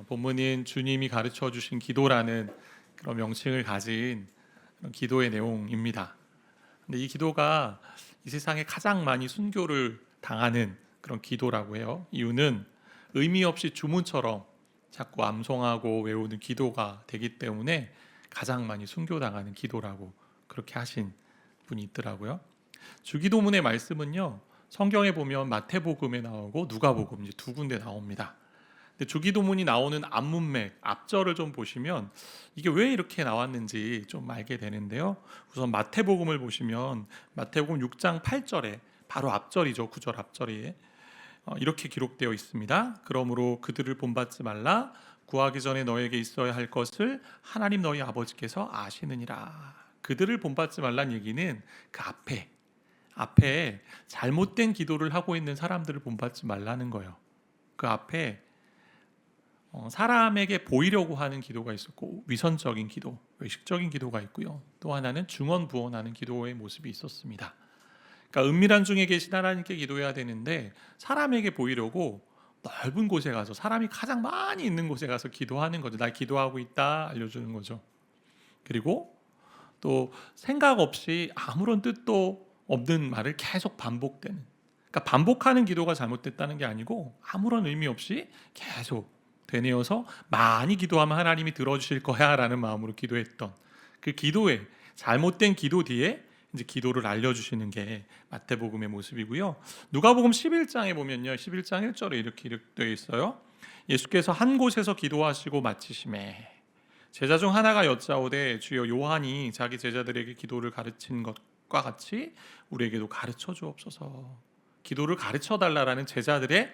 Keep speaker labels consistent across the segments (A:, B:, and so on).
A: 본문인 주님이 가르쳐 주신 기도라는 그런 명칭을 가진 그런 기도의 내용입니다. 근데 이 기도가 이 세상에 가장 많이 순교를 당하는 그런 기도라고 해요. 이유는 의미 없이 주문처럼 자꾸 암송하고 외우는 기도가 되기 때문에 가장 많이 순교당하는 기도라고 그렇게 하신 분이 있더라고요. 주기도문의 말씀은요, 성경에 보면 마태복음에 나오고 누가복음 이제 두 군데 나옵니다. 근데 주기도문이 나오는 앞문맥, 앞절을 좀 보시면 이게 왜 이렇게 나왔는지 좀 알게 되는데요. 우선 마태복음을 보시면 마태복음 6장 8절에 바로 앞절이죠. 9절 앞절에 이렇게 기록되어 있습니다. 그러므로 그들을 본받지 말라. 구하기 전에 너에게 있어야 할 것을 하나님 너희 아버지께서 아시느니라. 그들을 본받지 말라는 얘기는 그 앞에 잘못된 기도를 하고 있는 사람들을 본받지 말라는 거예요. 그 앞에 사람에게 보이려고 하는 기도가 있었고, 위선적인 기도, 외식적인 기도가 있고요. 또 하나는 중언부언하는 기도의 모습이 있었습니다. 그러니까 은밀한 중에 계신 하나님께 기도해야 되는데 사람에게 보이려고 넓은 곳에 가서, 사람이 가장 많이 있는 곳에 가서 기도하는 거죠. 나 기도하고 있다 알려주는 거죠. 그리고 또 생각 없이 아무런 뜻도 없는 말을 계속 반복되는, 그러니까 반복하는 기도가 잘못됐다는 게 아니고 아무런 의미 없이 계속 되뇌어서 많이 기도하면 하나님이 들어주실 거야 라는 마음으로 기도했던 그 기도의 잘못된 기도 뒤에 이제 기도를 알려주시는 게 마태복음의 모습이고요. 누가복음 11장에 보면요, 11장 1절에 이렇게 기록되어 있어요. 예수께서 한 곳에서 기도하시고 마치심에 제자 중 하나가 여짜오되 주여 요한이 자기 제자들에게 기도를 가르친 것과 같이 우리에게도 가르쳐 주옵소서. 기도를 가르쳐 달라라는 제자들의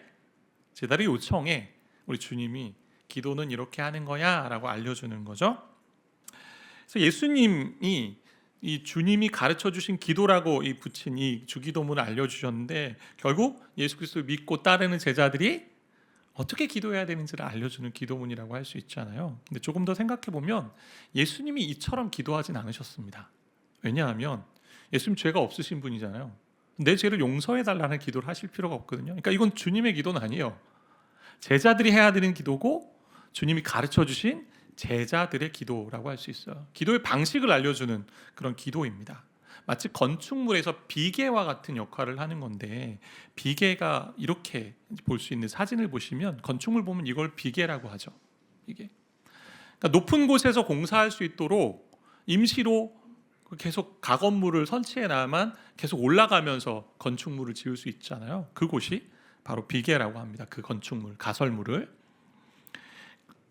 A: 요청에 우리 주님이 기도는 이렇게 하는 거야 라고 알려주는 거죠. 그래서 예수님이 이 주님이 가르쳐 주신 기도라고 이 붙인 이 주기도문을 알려주셨는데, 결국 예수 그리스도를 믿고 따르는 제자들이 어떻게 기도해야 되는지를 알려주는 기도문이라고 할 수 있잖아요. 근데 조금 더 생각해 보면 예수님이 이처럼 기도하진 않으셨습니다. 왜냐하면 예수님 죄가 없으신 분이잖아요. 내 죄를 용서해 달라는 기도를 하실 필요가 없거든요. 그러니까 이건 주님의 기도는 아니에요. 제자들이 해야 되는 기도고 주님이 가르쳐 주신 제자들의 기도라고 할 수 있어요. 기도의 방식을 알려주는 그런 기도입니다. 마치 건축물에서 비계와 같은 역할을 하는 건데, 비계가 이렇게 볼 수 있는 사진을 보시면, 건축물 보면 이걸 비계라고 하죠. 이게 그러니까 높은 곳에서 공사할 수 있도록 임시로 계속 가건물을 설치해 놔야만 계속 올라가면서 건축물을 지을 수 있잖아요. 그곳이 바로 비계라고 합니다. 그 건축물, 가설물을.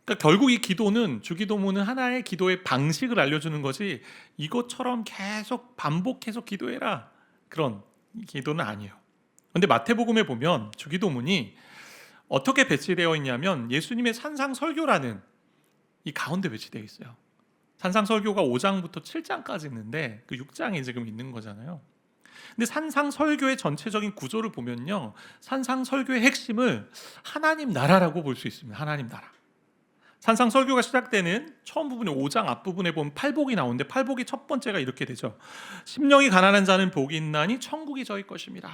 A: 그러니까 결국 이 기도는, 주기도문은 하나의 기도의 방식을 알려주는 거지 이것처럼 계속 반복해서 기도해라 그런 기도는 아니에요. 그런데 마태복음에 보면 주기도문이 어떻게 배치되어 있냐면 예수님의 산상설교라는 이 가운데 배치되어 있어요. 산상설교가 5장부터 7장까지 있는데 그 6장에 지금 있는 거잖아요. 근데 산상설교의 전체적인 구조를 보면요, 산상설교의 핵심을 하나님 나라라고 볼 수 있습니다. 하나님 나라. 산상설교가 시작되는 처음 부분에 5장 앞부분에 보면 팔복이 나오는데, 팔복이 첫 번째가 이렇게 되죠. 심령이 가난한 자는 복이 있나니 천국이 저희 것입니다.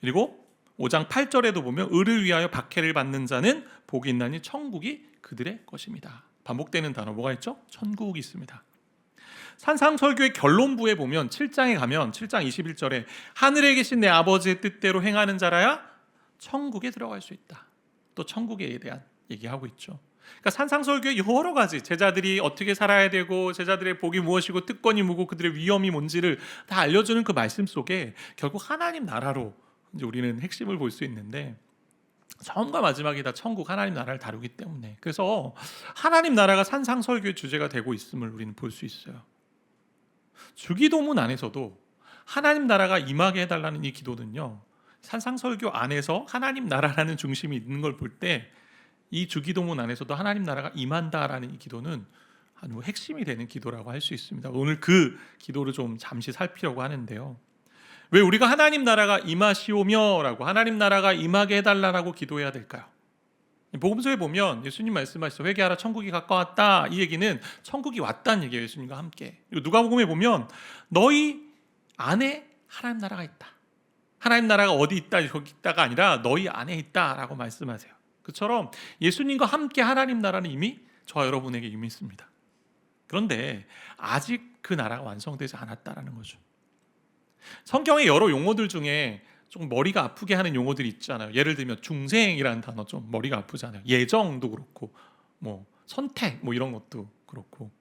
A: 그리고 5장 8절에도 보면 의를 위하여 박해를 받는 자는 복이 있나니 천국이 그들의 것입니다. 반복되는 단어 뭐가 있죠? 천국이 있습니다. 산상설교의 결론부에 보면 7장에 가면 7장 21절에 하늘에 계신 내 아버지의 뜻대로 행하는 자라야 천국에 들어갈 수 있다. 또 천국에 대한 얘기하고 있죠. 그러니까 산상설교의 여러 가지, 제자들이 어떻게 살아야 되고 제자들의 복이 무엇이고 특권이 뭐고 그들의 위험이 뭔지를 다 알려주는 그 말씀 속에 결국 하나님 나라로 이제 우리는 핵심을 볼 수 있는데, 처음과 마지막이 다 천국, 하나님 나라를 다루기 때문에, 그래서 하나님 나라가 산상설교의 주제가 되고 있음을 우리는 볼 수 있어요. 주기도문 안에서도 하나님 나라가 임하게 해달라는 이 기도는요, 산상설교 안에서 하나님 나라라는 중심이 있는 걸 볼 때 이 주기도문 안에서도 하나님 나라가 임한다라는 이 기도는 아주 핵심이 되는 기도라고 할 수 있습니다. 오늘 그 기도를 좀 잠시 살피려고 하는데요, 왜 우리가 하나님 나라가 임하시오며 라고, 하나님 나라가 임하게 해달라고 기도해야 될까요? 복음서에 보면 예수님 말씀하시죠. 회개하라 천국이 가까웠다. 이 얘기는 천국이 왔다는 얘기예요. 예수님과 함께. 그리고 누가복음에 보면 너희 안에 하나님 나라가 있다. 하나님 나라가 어디 있다, 여기 있다가 아니라 너희 안에 있다라고 말씀하세요. 그처럼 예수님과 함께 하나님 나라는 이미 저와 여러분에게 이미 있습니다. 그런데 아직 그 나라가 완성되지 않았다라는 거죠. 성경의 여러 용어들 중에 좀 머리가 아프게 하는 용어들이 있잖아요. 예를 들면 중생이라는 단어 좀 머리가 아프잖아요. 예정도 그렇고 뭐 선택 뭐 이런 것도 그렇고,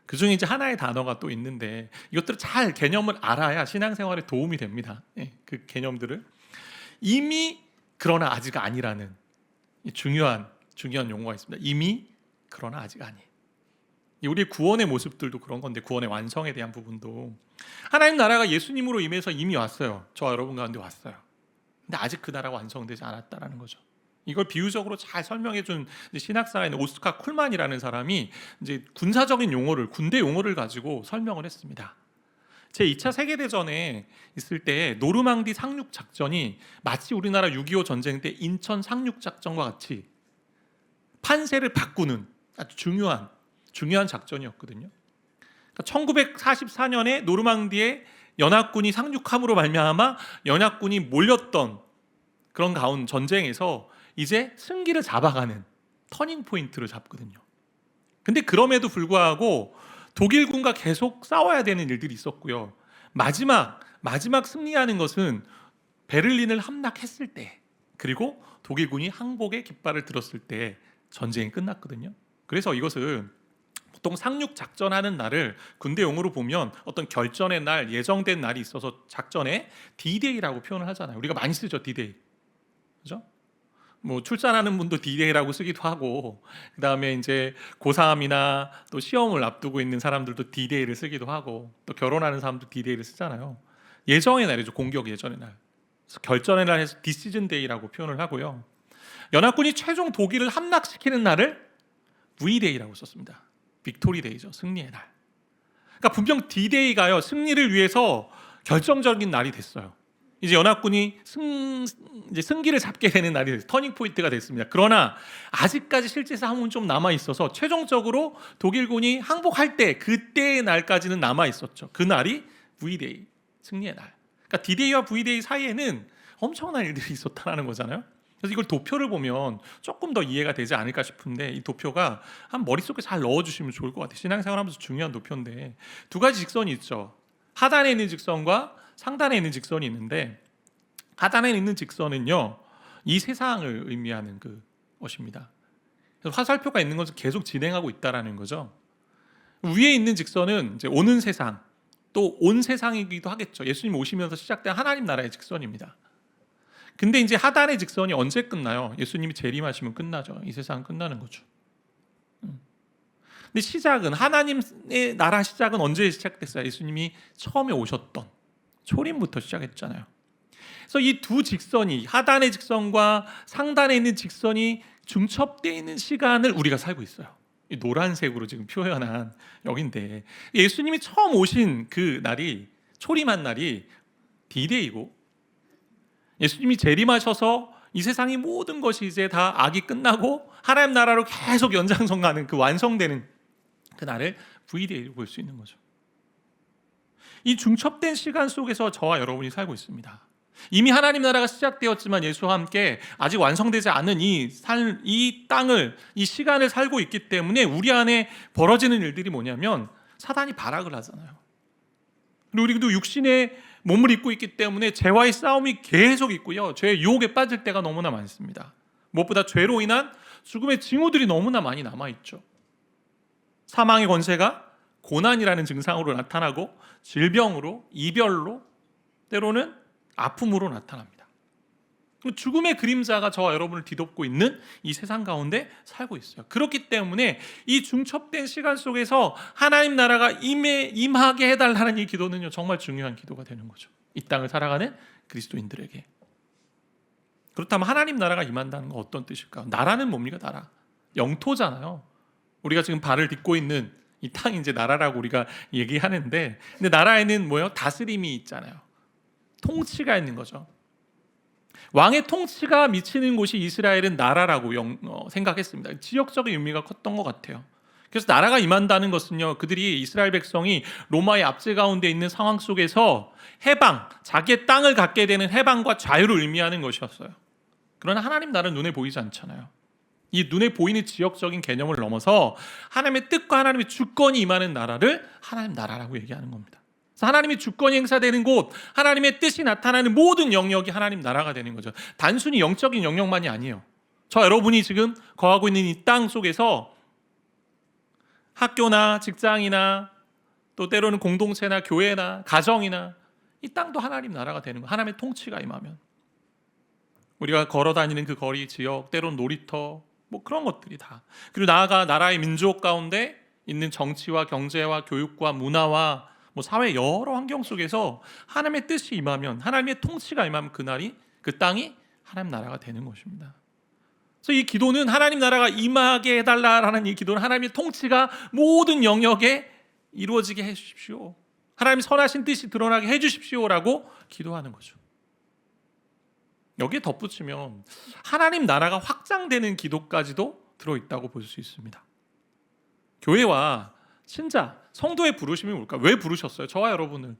A: 그 중에 이제 하나의 단어가 또 있는데 이것들을 잘 개념을 알아야 신앙생활에 도움이 됩니다. 그 개념들을 이미 그러나 아직 아니라는 중요한 용어가 있습니다. 이미 그러나 아직 아니. 우리의 구원의 모습들도 그런 건데, 구원의 완성에 대한 부분도 하나님 나라가 예수님으로 임해서 이미 왔어요. 저와 여러분 가운데 왔어요. 근데 아직 그 나라가 완성되지 않았다라는 거죠. 이걸 비유적으로 잘 설명해 준 신학사에 있는 오스카 쿨만이라는 사람이 이제 군사적인 용어를, 군대 용어를 가지고 설명을 했습니다. 제2차 세계대전에 있을 때 노르망디 상륙 작전이 마치 우리나라 6.25 전쟁 때 인천 상륙 작전과 같이 판세를 바꾸는 아주 중요한 작전이었거든요. 그러니까 1944년에 노르망디에 연합군이 상륙함으로 말미암아 연합군이 몰렸던 그런 가운 전쟁에서 이제 승기를 잡아가는 터닝 포인트를 잡거든요. 근데 그럼에도 불구하고 독일군과 계속 싸워야 되는 일들이 있었고요. 마지막 승리하는 것은 베를린을 함락했을 때, 그리고 독일군이 항복의 깃발을 들었을 때 전쟁이 끝났거든요. 그래서 이것은 보통 상륙 작전하는 날을 군대 용어로 보면 어떤 결전의 날, 예정된 날이 있어서 작전에 D-Day라고 표현을 하잖아요. 우리가 많이 쓰죠, D-Day. 그죠? 뭐 출산하는 분도 D-Day라고 쓰기도 하고, 그다음에 이제 고3이나 또 시험을 앞두고 있는 사람들도 D-Day를 쓰기도 하고, 또 결혼하는 사람도 D-Day를 쓰잖아요. 예정의 날이죠. 공격 예전의 날. 그래서 결전의 날 해서 디시즌 데이라고 표현을 하고요. 연합군이 최종 독일을 함락시키는 날을 V-Day라고 썼습니다. 빅토리 데이죠. 승리의 날. 그러니까 분명 D-Day가요, 승리를 위해서 결정적인 날이 됐어요. 이제 연합군이 이제 승기를 잡게 되는 날이 됐어요. 터닝 포인트가 됐습니다. 그러나 아직까지 실제 싸움은 좀 남아 있어서 최종적으로 독일군이 항복할 때, 그때의 날까지는 남아 있었죠. 그 날이 V-Day, 승리의 날. 그러니까 D-Day와 V-Day 사이에는 엄청난 일들이 있었다는 거잖아요. 그래서 이걸 도표를 보면 조금 더 이해가 되지 않을까 싶은데, 이 도표가 한 머릿속에 잘 넣어주시면 좋을 것 같아요. 신앙생활하면서 중요한 도표인데, 두 가지 직선이 있죠. 하단에 있는 직선과 상단에 있는 직선이 있는데, 하단에 있는 직선은요, 이 세상을 의미하는 것입니다. 그래서 화살표가 있는 것은 계속 진행하고 있다라는 거죠. 위에 있는 직선은 이제 오는 세상, 또 온 세상이기도 하겠죠. 예수님 오시면서 시작된 하나님 나라의 직선입니다. 근데 이제 하단의 직선이 언제 끝나요? 예수님이 재림하시면 끝나죠. 이 세상은 끝나는 거죠. 근데 시작은, 하나님의 나라 시작은 언제 시작됐어요? 예수님이 처음에 오셨던 초림부터 시작했잖아요. 그래서 이 두 직선이, 하단의 직선과 상단에 있는 직선이 중첩되어 있는 시간을 우리가 살고 있어요. 이 노란색으로 지금 표현한 여긴데, 예수님이 처음 오신 그 날이, 초림한 날이 D-Day이고, 예수님이 재림하셔서 이 세상의 모든 것이 이제 다 악이 끝나고 하나님 나라로 계속 연장선가는 그 완성되는 그 날을 V-Day로 볼 수 있는 거죠. 이 중첩된 시간 속에서 저와 여러분이 살고 있습니다. 이미 하나님 나라가 시작되었지만 예수와 함께 아직 완성되지 않은 이 땅을, 이 시간을 살고 있기 때문에 우리 안에 벌어지는 일들이 뭐냐면, 사단이 발악을 하잖아요. 그리고 우리도 육신의 몸을 입고 있기 때문에 죄와의 싸움이 계속 있고요. 죄의 유혹에 빠질 때가 너무나 많습니다. 무엇보다 죄로 인한 죽음의 징후들이 너무나 많이 남아있죠. 사망의 권세가 고난이라는 증상으로 나타나고, 질병으로, 이별로, 때로는 아픔으로 나타납니다. 죽음의 그림자가 저와 여러분을 뒤덮고 있는 이 세상 가운데 살고 있어요. 그렇기 때문에 이 중첩된 시간 속에서 하나님 나라가 임하게 해달라는 이 기도는요, 정말 중요한 기도가 되는 거죠. 이 땅을 살아가는 그리스도인들에게. 그렇다면 하나님 나라가 임한다는 건 어떤 뜻일까? 나라는 뭡니까? 나라. 영토잖아요. 우리가 지금 발을 딛고 있는 이 땅이 이제 나라라고 우리가 얘기하는데, 근데 나라에는 뭐예요? 다스림이 있잖아요. 통치가 있는 거죠. 왕의 통치가 미치는 곳이 이스라엘은 나라라고 생각했습니다. 지역적인 의미가 컸던 것 같아요. 그래서 나라가 임한다는 것은요, 그들이, 이스라엘 백성이 로마의 압제 가운데 있는 상황 속에서 해방, 자기의 땅을 갖게 되는 해방과 자유를 의미하는 것이었어요. 그러나 하나님 나라는 눈에 보이지 않잖아요. 이 눈에 보이는 지역적인 개념을 넘어서 하나님의 뜻과 하나님의 주권이 임하는 나라를 하나님 나라라고 얘기하는 겁니다. 그래서 하나님의 주권이 행사되는 곳, 하나님의 뜻이 나타나는 모든 영역이 하나님 나라가 되는 거죠. 단순히 영적인 영역만이 아니에요. 저 여러분이 지금 거하고 있는 이 땅 속에서 학교나 직장이나 또 때로는 공동체나 교회나 가정이나 이 땅도 하나님 나라가 되는 거예요. 하나님의 통치가 임하면. 우리가 걸어다니는 그 거리, 지역, 때로는 놀이터, 뭐 그런 것들이 다. 그리고 나아가 나라의 민족 가운데 있는 정치와 경제와 교육과 문화와 뭐 사회 여러 환경 속에서 하나님의 뜻이 임하면, 하나님의 통치가 임하면 그날이, 그 땅이 하나님 나라가 되는 것입니다. 그래서 이 기도는 하나님 나라가 임하게 해달라라는 이 기도는 하나님의 통치가 모든 영역에 이루어지게 해주십시오. 하나님 선하신 뜻이 드러나게 해주십시오라고 기도하는 거죠. 여기에 덧붙이면 하나님 나라가 확장되는 기도까지도 들어있다고 볼 수 있습니다. 교회와 신자, 성도의 부르심이 뭘까? 왜 부르셨어요? 저와 여러분을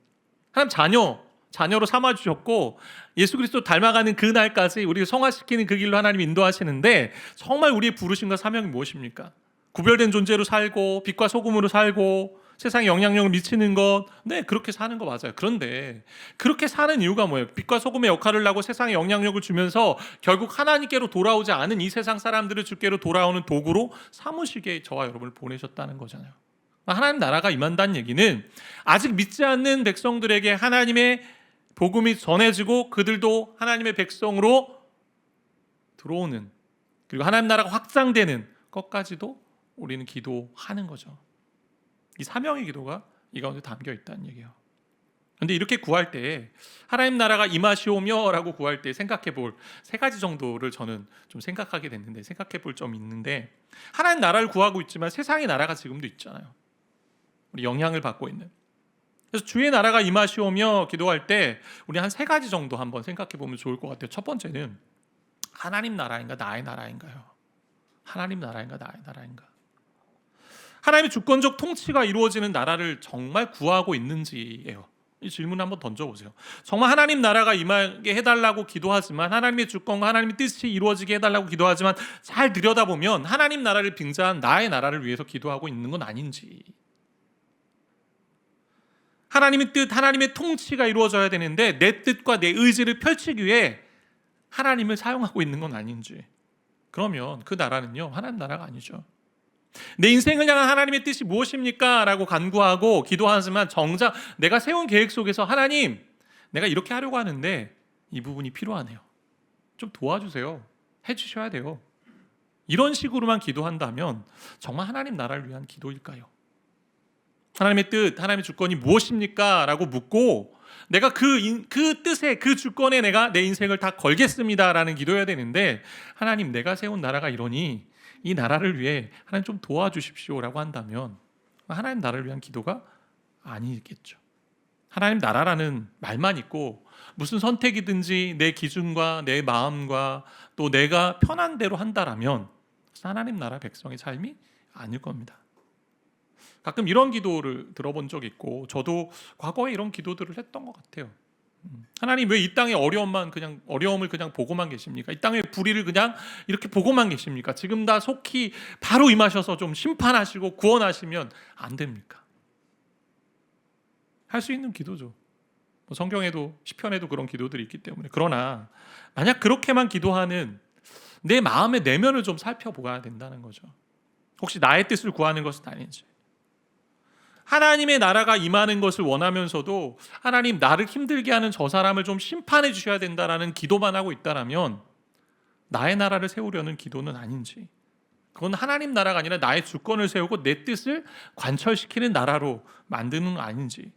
A: 하나님 자녀로 삼아주셨고 예수 그리스도 닮아가는 그날까지 우리를 성화시키는 그 길로 하나님이 인도하시는데, 정말 우리의 부르심과 사명이 무엇입니까? 구별된 존재로 살고 빛과 소금으로 살고 세상에 영향력을 미치는 것, 네, 그렇게 사는 거 맞아요. 그런데 그렇게 사는 이유가 뭐예요? 빛과 소금의 역할을 하고 세상에 영향력을 주면서 결국 하나님께로 돌아오지 않은 이 세상 사람들을 주께로 돌아오는 도구로 삼으시기에 저와 여러분을 보내셨다는 거잖아요. 하나님 나라가 임한다는 얘기는 아직 믿지 않는 백성들에게 하나님의 복음이 전해지고 그들도 하나님의 백성으로 들어오는, 그리고 하나님 나라가 확장되는 것까지도 우리는 기도하는 거죠. 이 사명의 기도가 이 가운데 담겨 있다는 얘기예요. 그런데 이렇게 구할 때 하나님 나라가 임하시오며 라고 구할 때 생각해 볼 세 가지 정도를 저는 좀 생각하게 됐는데, 생각해 볼 점이 있는데, 하나님 나라를 구하고 있지만 세상의 나라가 지금도 있잖아요. 우리 영향을 받고 있는. 그래서 주의 나라가 임하시오며 기도할 때 우리 한 세 가지 정도 한번 생각해 보면 좋을 것 같아요. 첫 번째는 하나님 나라인가 나의 나라인가요? 하나님 나라인가 나의 나라인가? 하나님의 주권적 통치가 이루어지는 나라를 정말 구하고 있는지예요. 이 질문 한번 던져보세요. 정말 하나님 나라가 임하게 해달라고 기도하지만, 하나님의 주권과 하나님의 뜻이 이루어지게 해달라고 기도하지만, 잘 들여다보면 하나님 나라를 빙자한 나의 나라를 위해서 기도하고 있는 건 아닌지, 하나님의 뜻, 하나님의 통치가 이루어져야 되는데 내 뜻과 내 의지를 펼치기 위해 하나님을 사용하고 있는 건 아닌지, 그러면 그 나라는요 하나님 나라가 아니죠. 내 인생을 향한 하나님의 뜻이 무엇입니까? 라고 간구하고 기도하지만 정작 내가 세운 계획 속에서 하나님, 내가 이렇게 하려고 하는데 이 부분이 필요하네요, 좀 도와주세요, 해주셔야 돼요, 이런 식으로만 기도한다면 정말 하나님 나라를 위한 기도일까요? 하나님의 뜻, 하나님의 주권이 무엇입니까? 라고 묻고 내가 그 뜻에, 그 주권에 내가 내 인생을 다 걸겠습니다 라는 기도해야 되는데, 하나님 내가 세운 나라가 이러니 이 나라를 위해 하나님 좀 도와주십시오 라고 한다면 하나님 나라를 위한 기도가 아니겠죠. 하나님 나라라는 말만 있고 무슨 선택이든지 내 기준과 내 마음과 또 내가 편한 대로 한다라면 하나님 나라 백성의 삶이 아닐 겁니다. 가끔 이런 기도를 들어본 적이 있고 저도 과거에 이런 기도들을 했던 것 같아요. 하나님 왜 이 땅의 어려움을 그냥 보고만 계십니까? 이 땅의 불의를 그냥 이렇게 보고만 계십니까? 지금 다 속히 바로 임하셔서 좀 심판하시고 구원하시면 안 됩니까? 할 수 있는 기도죠. 성경에도 시편에도 그런 기도들이 있기 때문에. 그러나 만약 그렇게만 기도하는 내 마음의 내면을 좀 살펴보아야 된다는 거죠. 혹시 나의 뜻을 구하는 것은 아닌지, 하나님의 나라가 임하는 것을 원하면서도 하나님 나를 힘들게 하는 저 사람을 좀 심판해 주셔야 된다라는 기도만 하고 있다라면 나의 나라를 세우려는 기도는 아닌지, 그건 하나님 나라가 아니라 나의 주권을 세우고 내 뜻을 관철시키는 나라로 만드는 건 아닌지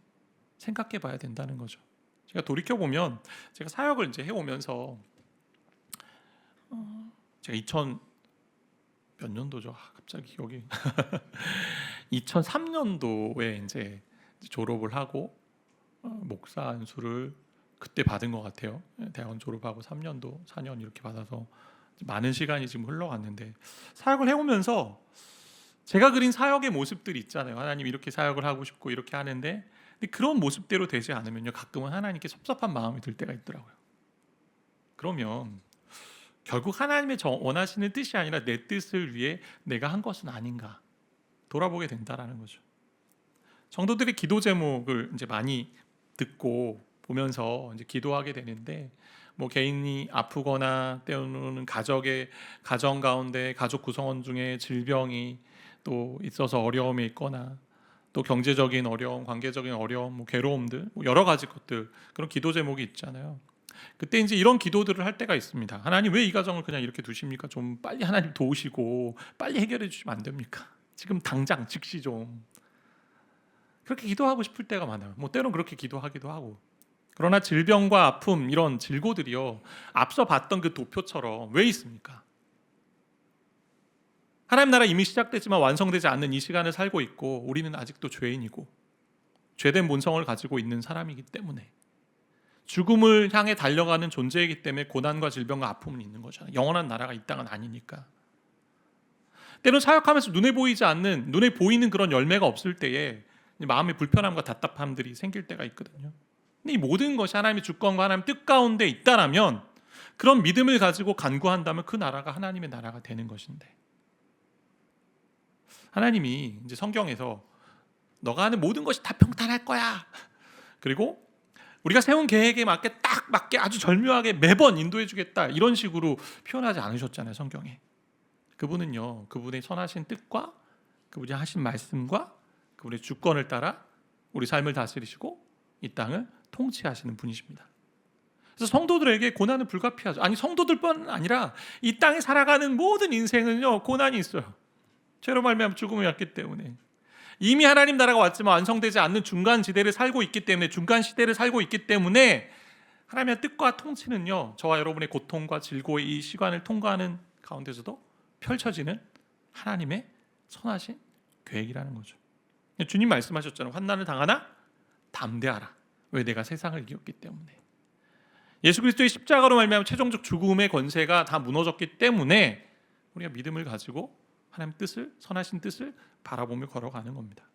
A: 생각해 봐야 된다는 거죠. 제가 돌이켜보면 제가 사역을 이제 해오면서 제가 2000 몇 년도죠? 갑자기 기억이 2003년도에 이제 졸업을 하고 목사 안수를 그때 받은 것 같아요. 대학원 졸업하고 3년도 4년 이렇게 받아서 많은 시간이 지금 흘러갔는데, 사역을 해오면서 제가 그린 사역의 모습들이 있잖아요. 하나님 이렇게 사역을 하고 싶고 이렇게 하는데, 근데 그런 모습대로 되지 않으면요 가끔은 하나님께 섭섭한 마음이 들 때가 있더라고요. 그러면 결국 하나님의 원하시는 뜻이 아니라 내 뜻을 위해 내가 한 것은 아닌가 돌아보게 된다라는 거죠. 성도들의 기도 제목을 이제 많이 듣고 보면서 이제 기도하게 되는데, 뭐 개인이 아프거나 때로는 가정 가운데 가족 구성원 중에 질병이 또 있어서 어려움이 있거나, 또 경제적인 어려움, 관계적인 어려움, 뭐 괴로움들, 뭐 여러 가지 것들, 그런 기도 제목이 있잖아요. 그때 이제 이런 기도들을 할 때가 있습니다. 하나님, 왜 이 가정을 그냥 이렇게 두십니까? 좀 빨리 하나님 도우시고 빨리 해결해 주시면 안 됩니까? 지금 당장 즉시 좀. 그렇게 기도하고 싶을 때가 많아요. 뭐 때론 그렇게 기도하기도 하고. 그러나 질병과 아픔, 이런 질고들이요, 앞서 봤던 그 도표처럼 왜 있습니까? 하나님 나라 이미 시작됐지만 완성되지 않는 이 시간을 살고 있고, 우리는 아직도 죄인이고 죄된 본성을 가지고 있는 사람이기 때문에, 죽음을 향해 달려가는 존재이기 때문에 고난과 질병과 아픔은 있는 거잖아요. 영원한 나라가 이 땅은 아니니까. 때론 사역하면서 눈에 보이는 그런 열매가 없을 때에 마음의 불편함과 답답함들이 생길 때가 있거든요. 근데 이 모든 것이 하나님의 주권과 하나님의 뜻 가운데 있다라면, 그런 믿음을 가지고 간구한다면 그 나라가 하나님의 나라가 되는 것인데, 하나님이 이제 성경에서 너가 하는 모든 것이 다 평탄할 거야, 그리고 우리가 세운 계획에 맞게 아주 절묘하게 매번 인도해 주겠다, 이런 식으로 표현하지 않으셨잖아요. 성경에 그분은요, 그분의 선하신 뜻과 그분이 하신 말씀과 그분의 주권을 따라 우리 삶을 다스리시고 이 땅을 통치하시는 분이십니다. 그래서 성도들에게 고난은 불가피하죠. 아니, 성도들뿐 아니라 이 땅에 살아가는 모든 인생은요, 고난이 있어요. 죄로 말미암아 죽음이 왔기 때문에, 이미 하나님 나라가 왔지만 완성되지 않는 중간 시대를 살고 있기 때문에 하나님의 뜻과 통치는요, 저와 여러분의 고통과 질고의 이 시간을 통과하는 가운데서도 펼쳐지는 하나님의 선하신 계획이라는 거죠. 주님 말씀하셨잖아요. 환난을 당하나 담대하라. 왜? 내가 세상을 이겼기 때문에. 예수 그리스도의 십자가로 말미암아 최종적 죽음의 권세가 다 무너졌기 때문에 우리가 믿음을 가지고 하나님의 뜻을, 선하신 뜻을 바라보며 걸어가는 겁니다.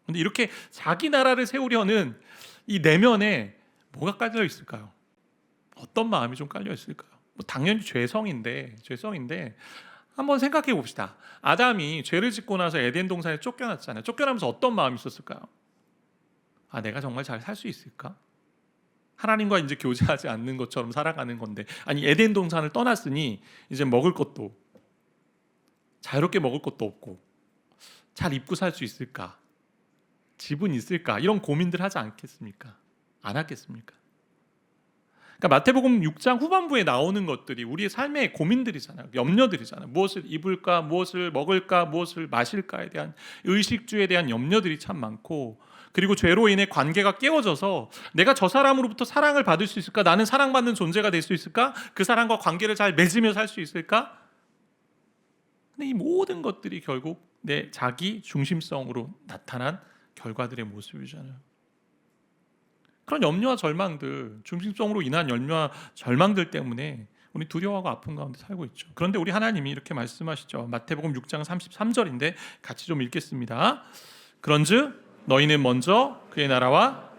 A: 그런데 이렇게 자기 나라를 세우려는 이 내면에 뭐가 깔려 있을까요? 어떤 마음이 좀 깔려 있을까요? 뭐 당연히 죄성인데 한번 생각해 봅시다. 아담이 죄를 짓고 나서 에덴 동산에 쫓겨났잖아요. 쫓겨나면서 어떤 마음이 있었을까요? 아, 내가 정말 잘 살 수 있을까? 하나님과 이제 교제하지 않는 것처럼 살아가는 건데, 아니 에덴 동산을 떠났으니 이제 먹을 것도, 자유롭게 먹을 것도 없고 잘 입고 살 수 있을까? 집은 있을까? 이런 고민들 하지 않겠습니까? 안 하겠습니까? 그러니까 마태복음 6장 후반부에 나오는 것들이 우리의 삶의 고민들이잖아요. 염려들이잖아요. 무엇을 입을까, 무엇을 먹을까, 무엇을 마실까에 대한 의식주에 대한 염려들이 참 많고, 그리고 죄로 인해 관계가 깨어져서 내가 저 사람으로부터 사랑을 받을 수 있을까? 나는 사랑받는 존재가 될 수 있을까? 그 사람과 관계를 잘 맺으며 살 수 있을까? 근데 이 모든 것들이 결국 내 자기 중심성으로 나타난 결과들의 모습이잖아요. 그런 염려와 절망들, 중심성으로 인한 염려와 절망들 때문에 우리 두려워하고 아픈 가운데 살고 있죠. 그런데 우리 하나님이 이렇게 말씀하시죠. 마태복음 6장 33절인데 같이 좀 읽겠습니다. 그런즉 너희는 먼저 그의 나라와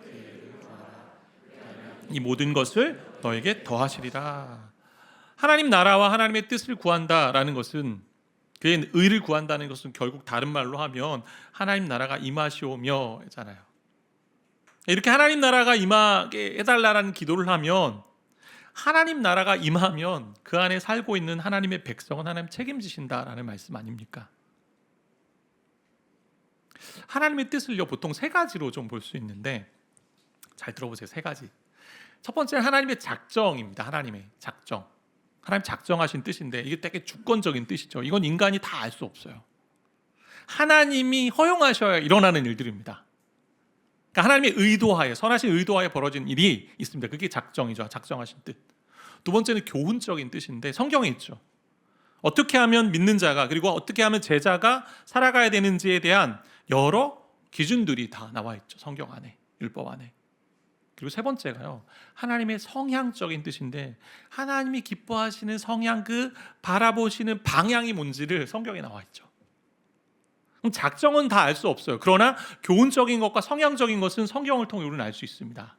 A: 이 모든 것을 너에게 더하시리라. 하나님 나라와 하나님의 뜻을 구한다라는 것은, 그의 의를 구한다는 것은 결국 다른 말로 하면 하나님 나라가 임하시오며잖아요. 이렇게 하나님 나라가 임하게 해달라는 기도를 하면, 하나님 나라가 임하면 그 안에 살고 있는 하나님의 백성은 하나님 책임지신다라는 말씀 아닙니까? 하나님의 뜻을요, 보통 세 가지로 좀 볼 수 있는데, 잘 들어보세요. 세 가지. 첫 번째는 하나님의 작정입니다. 하나님의 작정. 하나님 작정하신 뜻인데, 이게 되게 주권적인 뜻이죠. 이건 인간이 다 알 수 없어요. 하나님이 허용하셔야 일어나는 일들입니다. 그러니까 하나님의 의도하에, 선하신 의도하에 벌어진 일이 있습니다. 그게 작정이죠. 작정하신 뜻. 두 번째는 교훈적인 뜻인데, 성경에 있죠. 어떻게 하면 믿는 자가, 그리고 어떻게 하면 제자가 살아가야 되는지에 대한 여러 기준들이 다 나와 있죠. 성경 안에, 율법 안에. 그리고 세 번째가요, 하나님의 성향적인 뜻인데, 하나님이 기뻐하시는 성향, 그 바라보시는 방향이 뭔지를 성경에 나와 있죠. 그럼 작정은 다 알 수 없어요. 그러나 교훈적인 것과 성향적인 것은 성경을 통해 우리는 알 수 있습니다.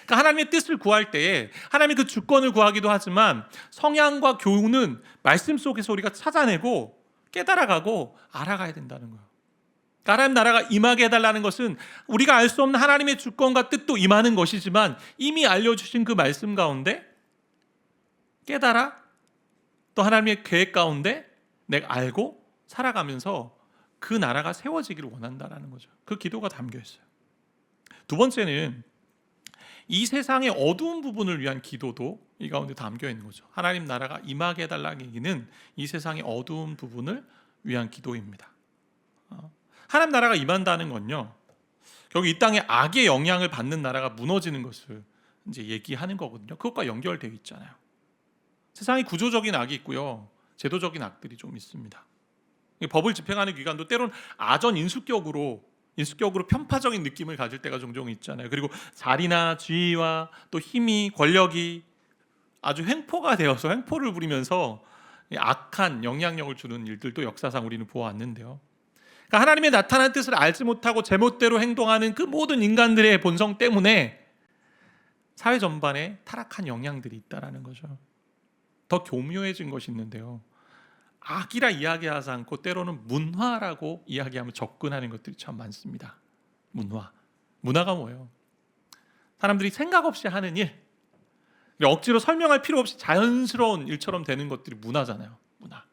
A: 그러니까 하나님의 뜻을 구할 때에 하나님의 그 주권을 구하기도 하지만 성향과 교훈은 말씀 속에서 우리가 찾아내고 깨달아가고 알아가야 된다는 거예요. 그러니까 하나님 나라가 임하게 해달라는 것은 우리가 알 수 없는 하나님의 주권과 뜻도 임하는 것이지만 이미 알려주신 그 말씀 가운데 깨달아 또 하나님의 계획 가운데 내가 알고 살아가면서 그 나라가 세워지기를 원한다는 거죠. 그 기도가 담겨 있어요. 두 번째는 이 세상의 어두운 부분을 위한 기도도 이 가운데 담겨 있는 거죠. 하나님 나라가 임하게 해달라는 얘기는 이 세상의 어두운 부분을 위한 기도입니다. 하나님 나라가 임한다는 건요, 결국 이 땅에 악의 영향을 받는 나라가 무너지는 것을 이제 얘기하는 거거든요. 그것과 연결되어 있잖아요. 세상에 구조적인 악이 있고요, 제도적인 악들이 좀 있습니다. 법을 집행하는 기관도 때로는 아전 인수격으로 편파적인 느낌을 가질 때가 종종 있잖아요. 그리고 자리나 지위와 또 힘이, 권력이 아주 횡포가 되어서 횡포를 부리면서 악한 영향력을 주는 일들도 역사상 우리는 보아왔는데요. 그러니까 하나님의 나타난 뜻을 알지 못하고 제멋대로 행동하는 그 모든 인간들의 본성 때문에 사회 전반에 타락한 영향들이 있다는 거죠. 더 교묘해진 것이 있는데요, 악이라 이야기하지 않고 때로는 문화라고 이야기하면 접근하는 것들이 참 많습니다. 문화가 뭐예요? 사람들이 생각 없이 하는 일, 억지로 설명할 필요 없이 자연스러운 일처럼 되는 것들이 문화잖아요. 문화.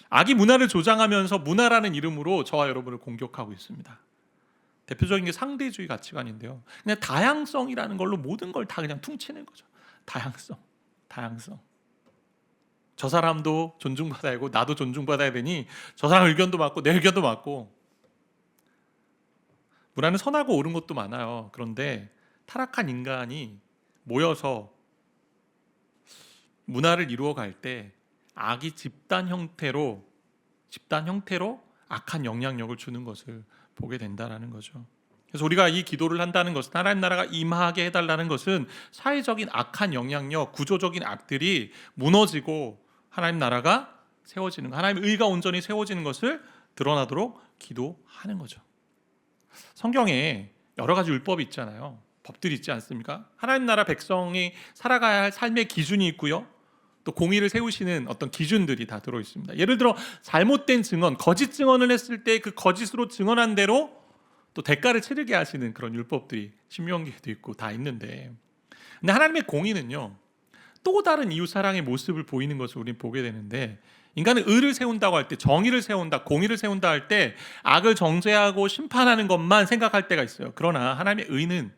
A: 악이 문화를 조장하면서 문화라는 이름으로 저와 여러분을 공격하고 있습니다. 대표적인 게 상대주의 가치관인데요, 그냥 다양성이라는 걸로 모든 걸 다 그냥 퉁치는 거죠. 다양성. 저 사람도 존중받아야 하고 나도 존중받아야 되니 저 사람 의견도 맞고 내 의견도 맞고. 문화는 선하고 옳은 것도 많아요. 그런데 타락한 인간이 모여서 문화를 이루어갈 때 악이 집단 형태로 악한 영향력을 주는 것을 보게 된다는 거죠. 그래서 우리가 이 기도를 한다는 것은, 하나님 나라가 임하게 해달라는 것은 사회적인 악한 영향력, 구조적인 악들이 무너지고 하나님 나라가 세워지는 것, 하나님의 의가 온전히 세워지는 것을 드러나도록 기도하는 거죠. 성경에 여러 가지 율법이 있잖아요. 법들이 있지 않습니까? 하나님 나라 백성이 살아가야 할 삶의 기준이 있고요, 또 공의를 세우시는 어떤 기준들이 다 들어 있습니다. 예를 들어 잘못된 증언, 거짓 증언을 했을 때 그 거짓으로 증언한 대로 또 대가를 치르게 하시는 그런 율법들이 신명기에도 있고 다 있는데, 근데 하나님의 공의는요, 또 다른 이웃 사랑의 모습을 보이는 것을 우리는 보게 되는데, 인간은 의를 세운다고 할 때, 정의를 세운다, 공의를 세운다 할 때 악을 정죄하고 심판하는 것만 생각할 때가 있어요. 그러나 하나님의 의는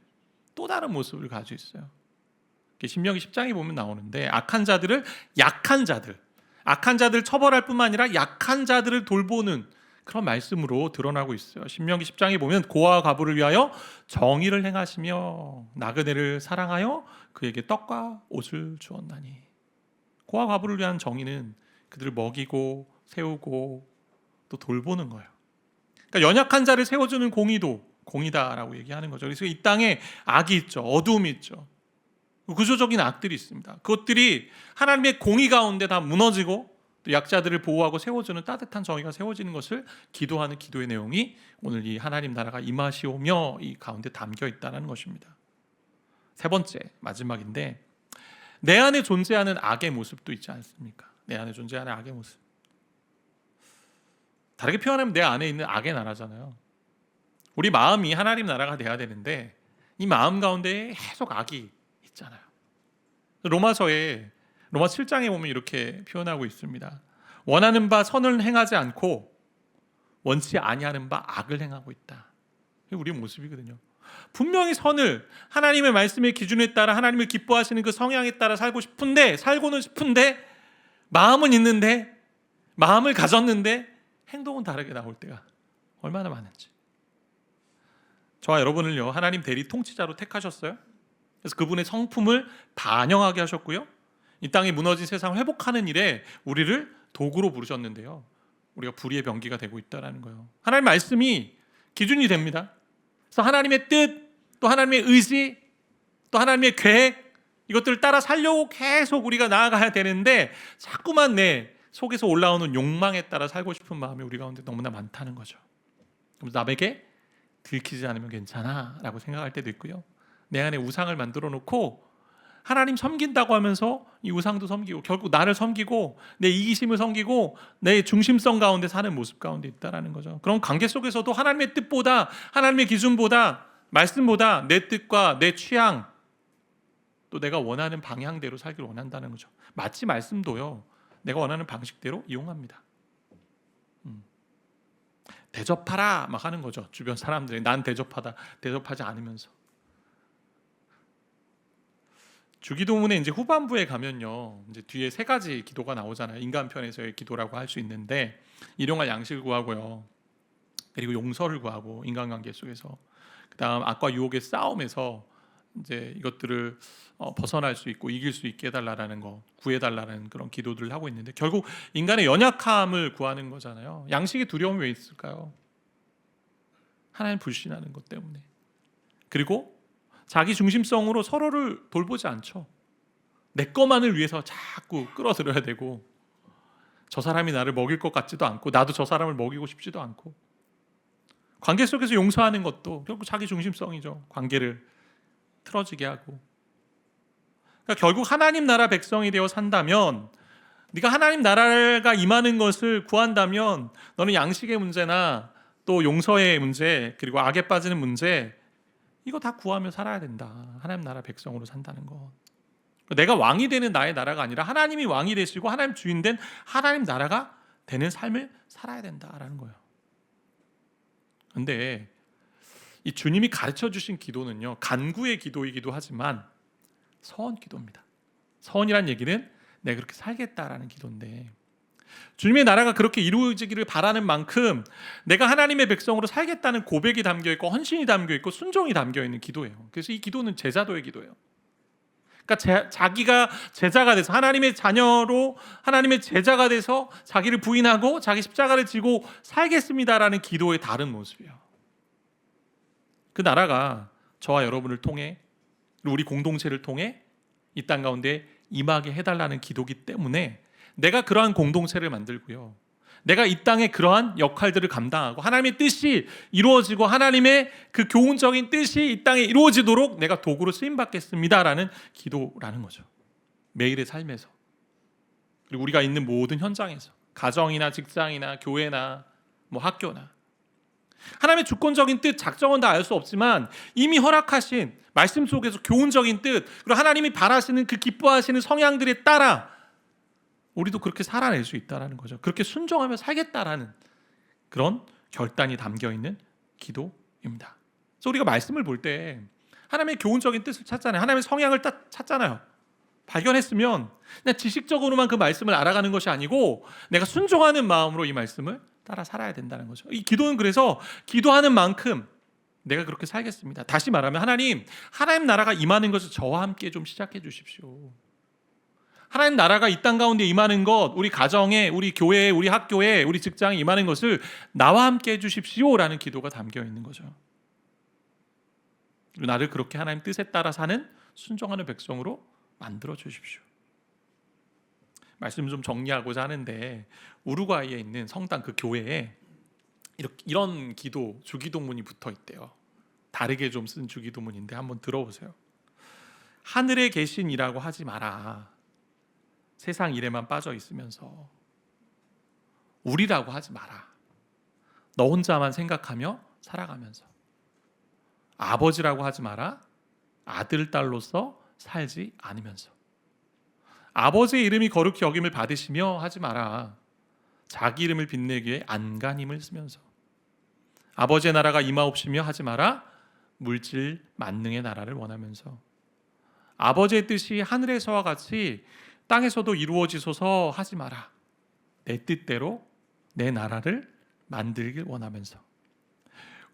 A: 또 다른 모습을 가지고 있어요. 신명기 10장에 보면 나오는데, 악한 자들 처벌할 뿐만 아니라 약한 자들을 돌보는 그런 말씀으로 드러나고 있어요. 신명기 10장에 보면 고아와 과부를 위하여 정의를 행하시며 나그네를 사랑하여 그에게 떡과 옷을 주었나니. 고아와 과부를 위한 정의는 그들을 먹이고 세우고 또 돌보는 거예요. 그러니까 연약한 자를 세워주는 공의도 공의다라고 얘기하는 거죠. 그래서 이 땅에 악이 있죠. 어두움이 있죠. 구조적인 악들이 있습니다. 그것들이 하나님의 공의 가운데 다 무너지고 또 약자들을 보호하고 세워주는 따뜻한 정의가 세워지는 것을 기도하는 기도의 내용이 오늘 이 하나님 나라가 임하시오며 이 가운데 담겨 있다는 것입니다. 세 번째, 마지막인데, 내 안에 존재하는 악의 모습도 있지 않습니까? 내 안에 존재하는 악의 모습. 다르게 표현하면 내 안에 있는 악의 나라잖아요. 우리 마음이 하나님 나라가 돼야 되는데 이 마음 가운데 계속 악이 있잖아요. 로마 7장에 보면 이렇게 표현하고 있습니다. 원하는 바 선을 행하지 않고 원치 아니하는 바 악을 행하고 있다. 이게 우리의 모습이거든요. 분명히 선을 하나님의 말씀의 기준에 따라 하나님을 기뻐하시는 그 성향에 따라 살고는 싶은데 마음은 있는데, 마음을 가졌는데 행동은 다르게 나올 때가 얼마나 많은지. 저와 여러분을요, 하나님 대리 통치자로 택하셨어요. 그래서 그분의 성품을 반영하게 하셨고요, 이 땅에 무너진 세상을 회복하는 일에 우리를 도구로 부르셨는데요, 우리가 불의의 병기가 되고 있다는 거예요. 하나님 말씀이 기준이 됩니다. 그래서 하나님의 뜻, 또 하나님의 의지, 또 하나님의 계획, 이것들을 따라 살려고 계속 우리가 나아가야 되는데 자꾸만 내 속에서 올라오는 욕망에 따라 살고 싶은 마음이 우리 가운데 너무나 많다는 거죠. 그래서 남에게 들키지 않으면 괜찮아 라고 생각할 때도 있고요. 내 안에 우상을 만들어 놓고 하나님 섬긴다고 하면서 이 우상도 섬기고 결국 나를 섬기고 내 이기심을 섬기고 내 중심성 가운데 사는 모습 가운데 있다라는 거죠. 그런 관계 속에서도 하나님의 뜻보다, 하나님의 기준보다, 말씀보다 내 뜻과 내 취향, 또 내가 원하는 방향대로 살기를 원한다는 거죠. 마치 말씀도요, 내가 원하는 방식대로 이용합니다. 대접하라 막 하는 거죠. 주변 사람들이 난 대접하지 않으면서. 주기도문의 이제 후반부에 가면요, 이제 뒤에 세 가지 기도가 나오잖아요. 인간 편에서의 기도라고 할 수 있는데, 일용할 양식을 구하고요, 그리고 용서를 구하고 인간관계 속에서, 그다음 악과 유혹의 싸움에서 이제 이것들을 벗어날 수 있고 이길 수 있게 해달라는 거, 구해달라는 그런 기도들을 하고 있는데, 결국 인간의 연약함을 구하는 거잖아요. 양식의 두려움이 왜 있을까요? 하나님 불신하는 것 때문에. 그리고 자기 중심성으로 서로를 돌보지 않죠. 내 것만을 위해서 자꾸 끌어들여야 되고, 저 사람이 나를 먹일 것 같지도 않고 나도 저 사람을 먹이고 싶지도 않고, 관계 속에서 용서하는 것도 결국 자기 중심성이죠. 관계를 틀어지게 하고. 그러니까 결국 하나님 나라 백성이 되어 산다면, 네가 하나님 나라가 임하는 것을 구한다면, 너는 양식의 문제나 또 용서의 문제, 그리고 악에 빠지는 문제, 이거 다 구하며 살아야 된다. 하나님 나라 백성으로 산다는 것. 내가 왕이 되는 나의 나라가 아니라 하나님이 왕이 되시고 하나님 주인 된 하나님 나라가 되는 삶을 살아야 된다라는 거예요. 근데 이 주님이 가르쳐 주신 기도는요, 간구의 기도이기도 하지만 서원 기도입니다. 서원이란 얘기는 내가 그렇게 살겠다라는 기도인데, 주님의 나라가 그렇게 이루어지기를 바라는 만큼 내가 하나님의 백성으로 살겠다는 고백이 담겨 있고 헌신이 담겨 있고 순종이 담겨 있는 기도예요. 그래서 이 기도는 제자도의 기도예요. 그러니까 자기가 제자가 돼서 하나님의 자녀로 하나님의 제자가 돼서 자기를 부인하고 자기 십자가를 지고 살겠습니다라는 기도의 다른 모습이에요. 그 나라가 저와 여러분을 통해, 우리 공동체를 통해 이 땅 가운데 임하게 해달라는 기도기 때문에 내가 그러한 공동체를 만들고요, 내가 이 땅에 그러한 역할들을 감당하고 하나님의 뜻이 이루어지고 하나님의 그 교훈적인 뜻이 이 땅에 이루어지도록 내가 도구로 쓰임받겠습니다라는 기도라는 거죠. 매일의 삶에서, 그리고 우리가 있는 모든 현장에서, 가정이나 직장이나 교회나 뭐 학교나, 하나님의 주권적인 뜻, 작정은 다 알 수 없지만 이미 허락하신 말씀 속에서 교훈적인 뜻, 그리고 하나님이 바라시는 그 기뻐하시는 성향들에 따라 우리도 그렇게 살아낼 수 있다는 거죠. 그렇게 순종하며 살겠다라는 그런 결단이 담겨있는 기도입니다. 그래서 우리가 말씀을 볼 때 하나님의 교훈적인 뜻을 찾잖아요. 하나님의 성향을 딱 찾잖아요. 발견했으면 그냥 지식적으로만 그 말씀을 알아가는 것이 아니고 내가 순종하는 마음으로 이 말씀을 따라 살아야 된다는 거죠. 이 기도는 그래서 기도하는 만큼 내가 그렇게 살겠습니다. 다시 말하면 하나님 나라가 임하는 것을 저와 함께 좀 시작해 주십시오. 하나님 나라가 이 땅 가운데 임하는 것, 우리 가정에, 우리 교회에, 우리 학교에, 우리 직장에 임하는 것을 나와 함께 해주십시오라는 기도가 담겨 있는 거죠. 그리고 나를 그렇게 하나님 뜻에 따라 사는 순종하는 백성으로 만들어 주십시오. 말씀 좀 정리하고자 하는데, 우루과이에 있는 성당 그 교회에 이런 기도, 주기도문이 붙어 있대요. 다르게 좀 쓴 주기도문인데 한번 들어보세요. 하늘에 계신 이라고 하지 마라. 세상 일에만 빠져 있으면서. 우리라고 하지 마라. 너 혼자만 생각하며 살아가면서. 아버지라고 하지 마라. 아들, 딸로서 살지 않으면서. 아버지의 이름이 거룩히 여김을 받으시며 하지 마라. 자기 이름을 빛내기 위해 안간힘을 쓰면서. 아버지의 나라가 임하옵시며 하지 마라. 물질 만능의 나라를 원하면서. 아버지의 뜻이 하늘에서와 같이 땅에서도 이루어지소서 하지 마라. 내 뜻대로 내 나라를 만들길 원하면서.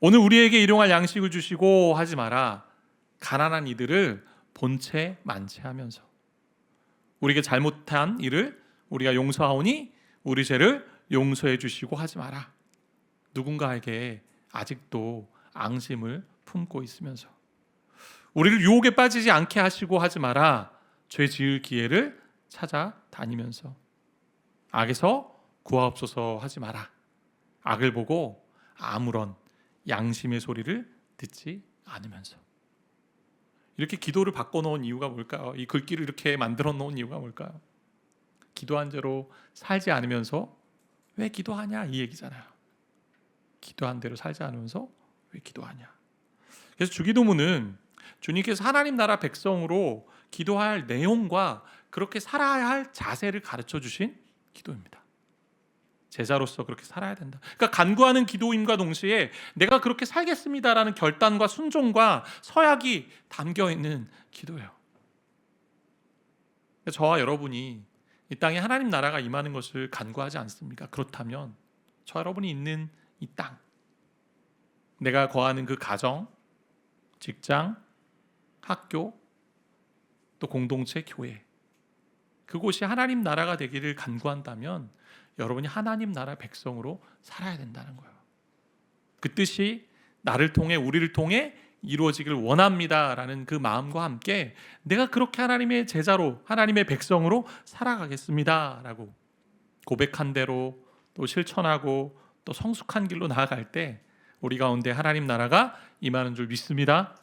A: 오늘 우리에게 일용할 양식을 주시고 하지 마라. 가난한 이들을 본체 만체하면서. 우리에게 잘못한 일을 우리가 용서하오니 우리 죄를 용서해 주시고 하지 마라. 누군가에게 아직도 앙심을 품고 있으면서. 우리를 유혹에 빠지지 않게 하시고 하지 마라. 죄 지을 기회를 찾아다니면서. 악에서 구하옵소서 하지 마라. 악을 보고 아무런 양심의 소리를 듣지 않으면서. 이렇게 기도를 바꿔놓은 이유가 뭘까요? 이 글귀를 이렇게 만들어 놓은 이유가 뭘까요? 기도한 대로 살지 않으면서 왜 기도하냐 이 얘기잖아요. 기도한 대로 살지 않으면서 왜 기도하냐. 그래서 주기도문은 주님께서 하나님 나라 백성으로 기도할 내용과 그렇게 살아야 할 자세를 가르쳐 주신 기도입니다. 제자로서 그렇게 살아야 된다. 그러니까 간구하는 기도임과 동시에 내가 그렇게 살겠습니다라는 결단과 순종과 서약이 담겨 있는 기도예요. 저와 여러분이 이 땅에 하나님 나라가 임하는 것을 간구하지 않습니까? 그렇다면 저 여러분이 있는 이 땅, 내가 거하는 그 가정, 직장, 학교, 또 공동체, 교회, 그곳이 하나님 나라가 되기를 간구한다면 여러분이 하나님 나라 백성으로 살아야 된다는 거예요. 그 뜻이 나를 통해 우리를 통해 이루어지길 원합니다라는 그 마음과 함께 내가 그렇게 하나님의 제자로 하나님의 백성으로 살아가겠습니다라고 고백한 대로 또 실천하고 또 성숙한 길로 나아갈 때 우리 가운데 하나님 나라가 임하는 줄 믿습니다.